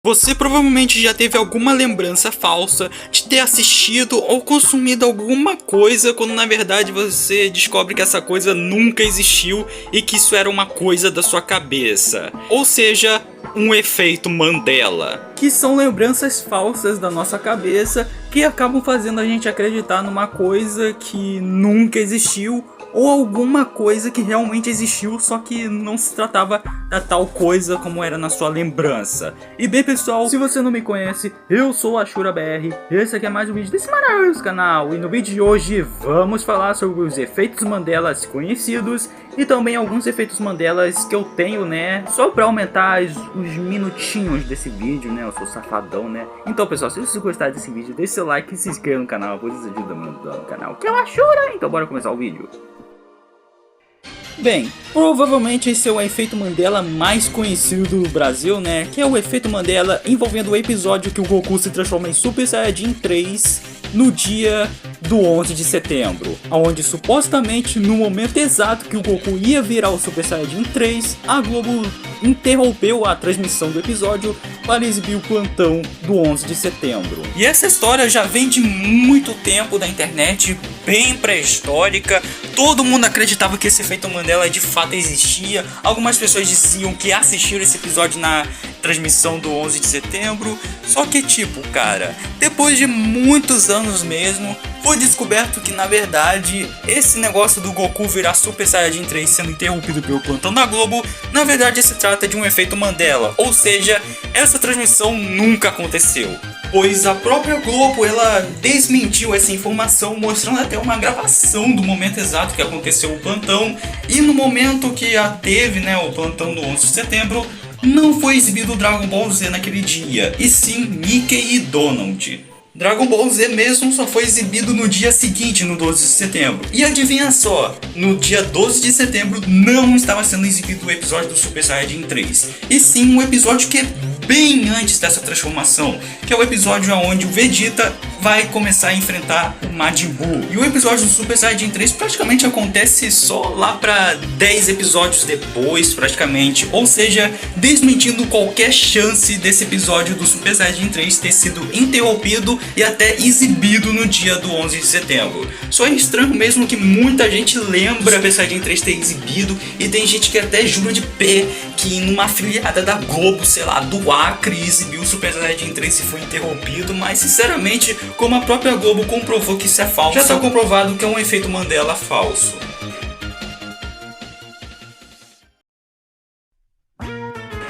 Você provavelmente já teve alguma lembrança falsa de ter assistido ou consumido alguma coisa quando na verdade você descobre que essa coisa nunca existiu e que isso era uma coisa da sua cabeça. Ou seja, um efeito Mandela. Que são lembranças falsas da nossa cabeça que acabam fazendo a gente acreditar numa coisa que nunca existiu ou alguma coisa que realmente existiu, só que não se tratava da tal coisa como era na sua lembrança. E bem pessoal, se você não me conhece, eu sou a AshuraBR, esse aqui é mais um vídeo desse maravilhoso canal, e no vídeo de hoje vamos falar sobre os efeitos Mandelas conhecidos e também alguns efeitos Mandelas que eu tenho, né, só pra aumentar os minutinhos desse vídeo, né, eu sou safadão, né. Então pessoal, se você gostar desse vídeo, deixe seu like e se inscreva no canal, pois isso ajuda muito no canal, que é o Ashura. Então bora começar o vídeo. Bem, provavelmente esse é o efeito Mandela mais conhecido do Brasil, né? Que é o efeito Mandela envolvendo o episódio que o Goku se transforma em Super Saiyajin 3 no dia do 11 de setembro, onde supostamente no momento exato que o Goku ia virar o Super Saiyajin 3, a Globo interrompeu a transmissão do episódio para exibir o plantão do 11 de setembro. E essa história já vem de muito tempo da internet, bem pré-histórica. Todo mundo acreditava que esse efeito Mandela de fato existia. Algumas pessoas diziam que assistiram esse episódio na transmissão do 11 de setembro. Só que tipo, cara, depois de muitos anos mesmo, foi descoberto que na verdade esse negócio do Goku virar Super Saiyajin 3 sendo interrompido pelo plantão da Globo, na verdade se trata de um efeito Mandela. Ou seja, essa transmissão nunca aconteceu, pois a própria Globo ela desmentiu essa informação, mostrando até uma gravação do momento exato que aconteceu o plantão. E no momento que teve, né, o plantão do 11 de setembro, não foi exibido o Dragon Ball Z naquele dia, e sim Mickey e Donald. Dragon Ball Z mesmo só foi exibido no dia seguinte, no 12 de setembro. E adivinha só, no dia 12 de setembro não estava sendo exibido o episódio do Super Saiyajin 3, e sim um episódio que é bem antes dessa transformação, que é o episódio onde o Vegeta vai começar a enfrentar o Majin Buu. E o episódio do Super Saiyajin 3 praticamente acontece só lá para 10 episódios depois, praticamente. Ou seja, desmentindo qualquer chance desse episódio do Super Saiyajin 3 ter sido interrompido e até exibido no dia do 11 de setembro. Só é estranho mesmo que muita gente lembra do Super Saiyajin 3 ter exibido, e tem gente que até jura de pé que numa afiliada da Globo, sei lá, do Acre, exibiu o Super Saiyajin 3 e foi interrompido. Mas sinceramente, como a própria Globo comprovou que isso é falso, já está comprovado que é um efeito Mandela falso.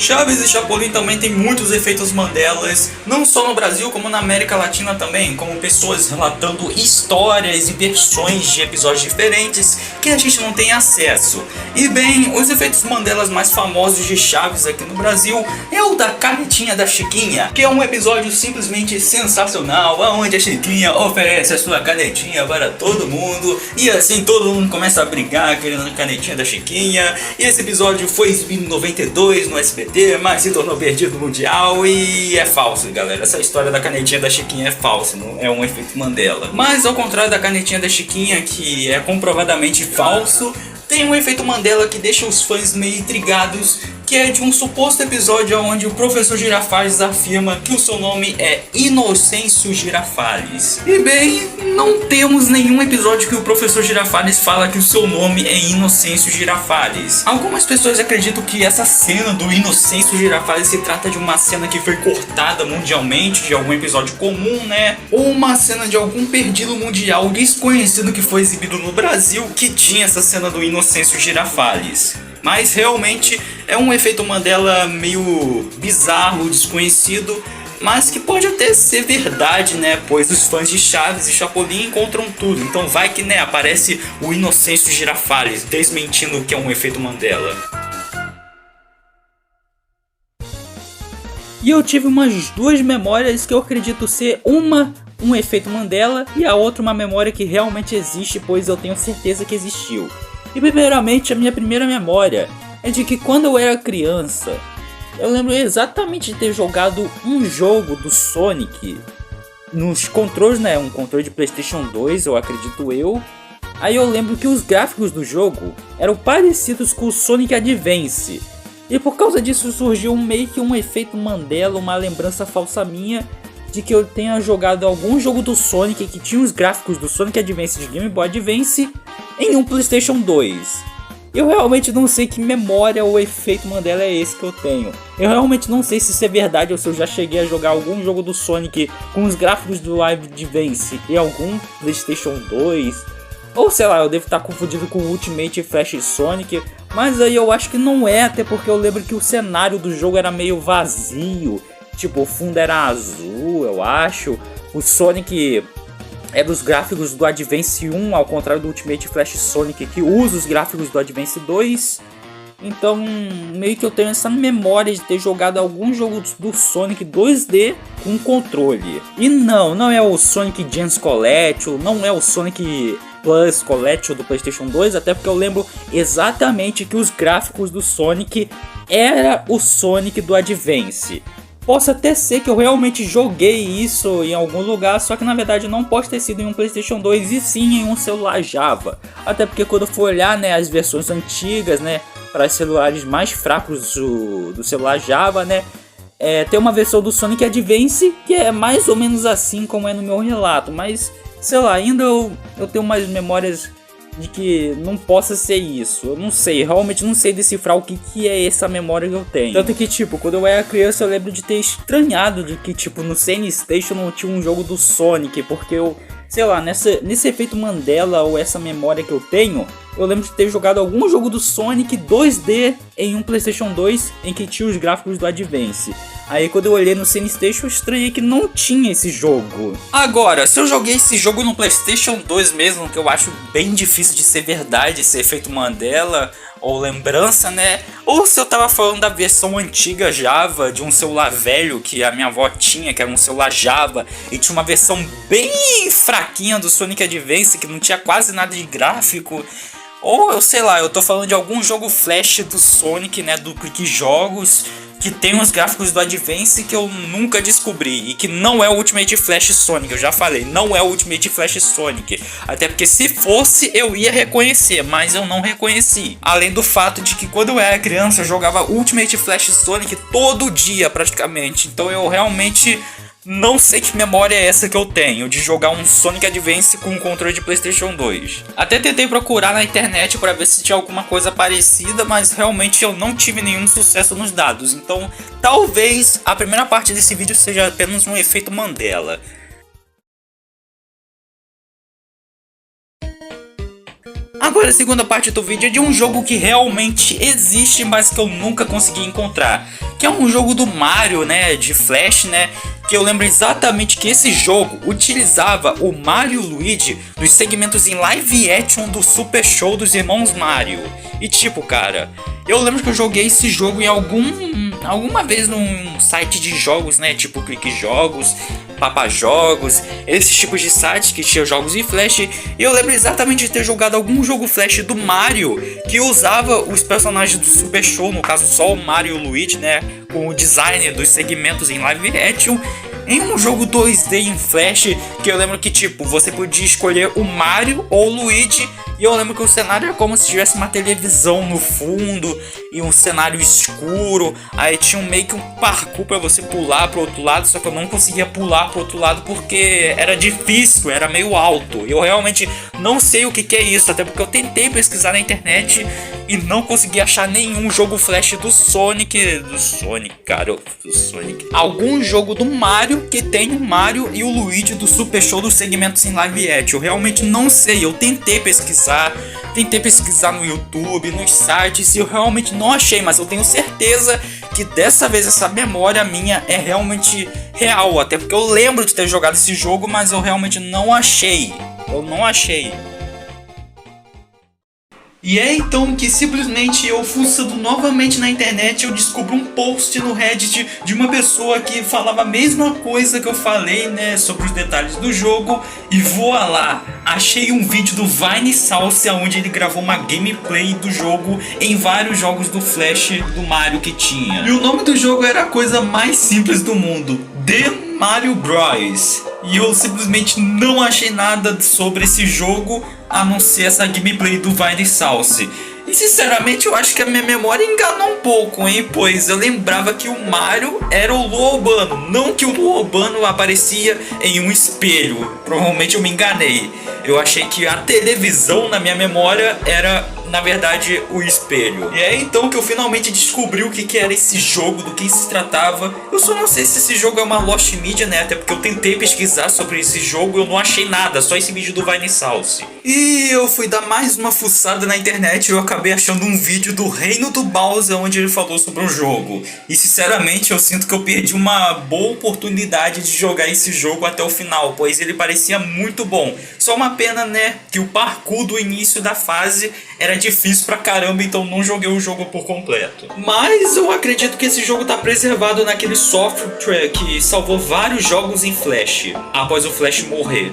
Chaves e Chapolin também tem muitos efeitos Mandelas, não só no Brasil como na América Latina também, como pessoas relatando histórias e versões de episódios diferentes que a gente não tem acesso. E bem, os efeitos Mandelas mais famosos de Chaves aqui no Brasil é o da canetinha da Chiquinha, que é um episódio simplesmente sensacional, onde a Chiquinha oferece a sua canetinha para todo mundo, e assim todo mundo começa a brigar querendo a canetinha da Chiquinha. E esse episódio foi exibido em 92 no SBT, mas se tornou perdido mundial, e é falso, galera. Essa história da canetinha da Chiquinha é falsa, não é um efeito Mandela. Mas ao contrário da canetinha da Chiquinha, que é comprovadamente falso, tem um efeito Mandela que deixa os fãs meio intrigados, que é de um suposto episódio onde o professor Girafales afirma que o seu nome é Inocêncio Girafales. E bem, não temos nenhum episódio que o professor Girafales fala que o seu nome é Inocêncio Girafales. Algumas pessoas acreditam que essa cena do Inocêncio Girafales se trata de uma cena que foi cortada mundialmente de algum episódio comum, né? Ou uma cena de algum perdido mundial desconhecido que foi exibido no Brasil que tinha essa cena do Inocêncio Girafales. Mas realmente é um efeito Mandela meio bizarro, desconhecido, mas que pode até ser verdade, né? Pois os fãs de Chaves e Chapolin encontram tudo. Então vai que, né, aparece o Inocêncio Girafales desmentindo que é um efeito Mandela. E eu tive umas duas memórias que eu acredito ser um efeito Mandela e a outra uma memória que realmente existe, pois eu tenho certeza que existiu. E primeiramente, a minha primeira memória é de que quando eu era criança, eu lembro exatamente de ter jogado um jogo do Sonic nos controles, né, um controle de PlayStation 2, eu acredito eu. Aí eu lembro que os gráficos do jogo eram parecidos com o Sonic Advance. E por causa disso surgiu meio que um efeito Mandela, uma lembrança falsa minha de que eu tenha jogado algum jogo do Sonic que tinha os gráficos do Sonic Advance de Game Boy Advance em um PlayStation 2. Eu realmente não sei que memória ou efeito Mandela é esse que eu tenho. Eu realmente não sei se isso é verdade ou se eu já cheguei a jogar algum jogo do Sonic com os gráficos do Advance em algum PlayStation 2. Ou sei lá, eu devo estar confundido com o Ultimate Flash Sonic. Mas aí eu acho que não é, até porque eu lembro que o cenário do jogo era meio vazio. Tipo, o fundo era azul, eu acho. O Sonic era os gráficos do Advance 1, ao contrário do Ultimate Flash Sonic, que usa os gráficos do Advance 2. Então, meio que eu tenho essa memória de ter jogado algum jogo do Sonic 2D com controle. E não é o Sonic Gems Collection, não é o Sonic Plus Collection do PlayStation 2, até porque eu lembro exatamente que os gráficos do Sonic era o Sonic do Advance. Posso até ser que eu realmente joguei isso em algum lugar, só que na verdade não pode ter sido em um PlayStation 2 e sim em um celular Java. Até porque quando eu for olhar, né, as versões antigas, né, para celulares mais fracos do celular Java, né, tem uma versão do Sonic Advance que é mais ou menos assim como é no meu relato, mas sei lá, ainda eu tenho umas memórias de que não possa ser isso. Eu não sei, realmente não sei decifrar o que é essa memória que eu tenho. Tanto que, tipo, quando eu era criança eu lembro de ter estranhado de que, tipo, no CN Station não tinha um jogo do Sonic, porque eu, sei lá, nesse efeito Mandela ou essa memória que eu tenho, eu lembro de ter jogado algum jogo do Sonic 2D em um PlayStation 2 em que tinha os gráficos do Advance. Aí quando eu olhei no CN Station eu estranhei que não tinha esse jogo. Agora, se eu joguei esse jogo no PlayStation 2 mesmo, que eu acho bem difícil de ser verdade, esse efeito Mandela ou lembrança, né? Ou se eu tava falando da versão antiga Java, de um celular velho que a minha avó tinha, que era um celular Java, e tinha uma versão bem fraquinha do Sonic Advance, que não tinha quase nada de gráfico. Ou eu sei lá, eu tô falando de algum jogo flash do Sonic, né, do Clique Jogos, que tem os gráficos do Advance que eu nunca descobri e que não é o Ultimate Flash Sonic. Eu já falei, não é o Ultimate Flash Sonic, até porque se fosse eu ia reconhecer, mas eu não reconheci. Além do fato de que quando eu era criança eu jogava Ultimate Flash Sonic todo dia praticamente, então eu realmente não sei que memória é essa que eu tenho de jogar um Sonic Advance com um controle de PlayStation 2. Até tentei procurar na internet para ver se tinha alguma coisa parecida, mas realmente eu não tive nenhum sucesso nos dados. Então, talvez a primeira parte desse vídeo seja apenas um efeito Mandela. Agora a segunda parte do vídeo é de um jogo que realmente existe, mas que eu nunca consegui encontrar. Que é um jogo do Mario, né, de Flash, né, que eu lembro exatamente que esse jogo utilizava o Mario e o Luigi dos segmentos em live action do Super Show dos Irmãos Mario. E tipo, cara, eu lembro que eu joguei esse jogo em alguma vez num site de jogos, né, tipo Clique Jogos, Papa Jogos, esses tipos de sites que tinham jogos em Flash. E eu lembro exatamente de ter jogado algum jogo Flash do Mario que usava os personagens do Super Show, no caso só o Mario e o Luigi, né, com o design dos segmentos em live action, em um jogo 2D em Flash, que eu lembro que tipo, você podia escolher o Mario ou o Luigi, e eu lembro que o cenário era como se tivesse uma televisão no fundo e um cenário escuro. Aí tinha meio que um parkour pra você pular pro outro lado, só que eu não conseguia pular pro outro lado porque era difícil, era meio alto. Eu realmente não sei o que é isso, até porque eu tentei pesquisar na internet e não consegui achar nenhum jogo Flash do Sonic, cara, do Sonic. Algum jogo do Mario que tem o Mario e o Luigi do Super Show dos segmentos em live action. Eu realmente não sei, eu tentei pesquisar no YouTube, nos sites, e eu realmente não achei, mas eu tenho certeza que dessa vez essa memória minha é realmente real, até porque eu lembro de ter jogado esse jogo, mas eu realmente não achei. E é então que simplesmente eu fuçando novamente na internet eu descubro um post no Reddit de uma pessoa que falava a mesma coisa que eu falei, né, sobre os detalhes do jogo, e voa lá, achei um vídeo do Vinesauce onde ele gravou uma gameplay do jogo em vários jogos do Flash do Mario que tinha. E o nome do jogo era a coisa mais simples do mundo, The Mario Bros. E eu simplesmente não achei nada sobre esse jogo a não ser essa gameplay do Vinesauce. E sinceramente eu acho que a minha memória enganou um pouco, hein? Pois eu lembrava que o Mario era o Lu Albano, não que o Lu Albano aparecia em um espelho. Provavelmente eu me enganei. Eu achei que a televisão na minha memória era, na verdade, o espelho. E é então que eu finalmente descobri o que era esse jogo, do que se tratava. Eu só não sei se esse jogo é uma Lost Media, né? Até porque eu tentei pesquisar sobre esse jogo e eu não achei nada, só esse vídeo do Vinesauce. E eu fui dar mais uma fuçada na internet e eu acabei achando um vídeo do Reino do Bowser onde ele falou sobre o jogo. E sinceramente eu sinto que eu perdi uma boa oportunidade de jogar esse jogo até o final, pois ele parecia muito bom. Só uma pena, né, que o parkour do início da fase era difícil pra caramba, então não joguei o jogo por completo. Mas eu acredito que esse jogo tá preservado naquele software que salvou vários jogos em Flash, após o Flash morrer.